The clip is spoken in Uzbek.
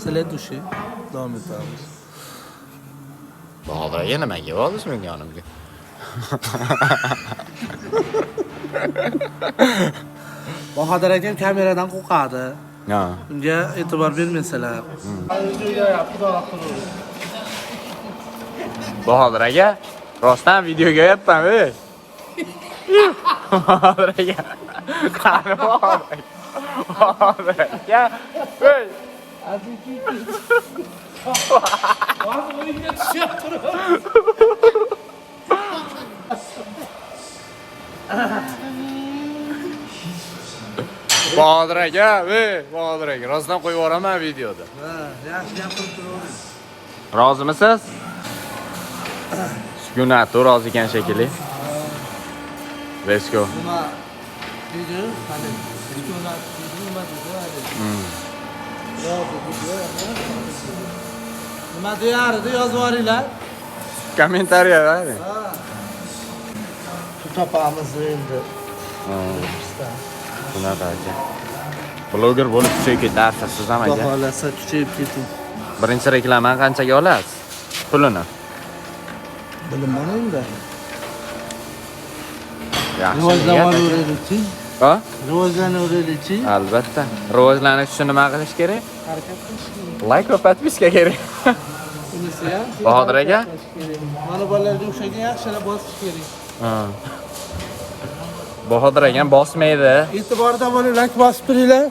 Следующий. Davam etamiz. Bahadır aka nimaga keldingiz menga yonimga? Bahadır akam kameradan qo'rqadi. Ha. Unga e'tibor bermaysalar. Bahadır aka, rostdan videoga yapman, ey. Bahadır aka. Qani Bahadır aka. Bahadır aka. Ey. Bahadır aka, ey, Bahadır aka, rostdan qo'yib yuboraman videoda. Ha, yaxshi gapirib turavering. Rozimisiz? Sukunat, rozi ekan shekilli. Let's go. Nima dedi? Hali sukunat dedi, nima dedi hali? Yo'q, dedi. Nima deyardi yozib yuboringlar. Kommentariya bering. Ha. Shu topamiz endi. Bunaqa aka. Bloger bo'lib kuchayib ketarsiz siz ham aka. Xohlasa kuchayib keting. Birinchi reklamani qanchaga olasiz? Pulini. Bilaman endi. Yaxshi. Rivojlanaveraylik-chi. Ha? Rivojlanaveraylik-chi. Albatta. Rivojlanish uchun nima qilish kerak? Harakat qilish kerak. Like va podpiska kerak. Bunisi ham. Bahodir aka? Mana bolalarga o'xshagan yaxshilab bosish kerak. Ha. Bahodir aka bosmaydi. E'tiborda bo'lib like bosib turinglar.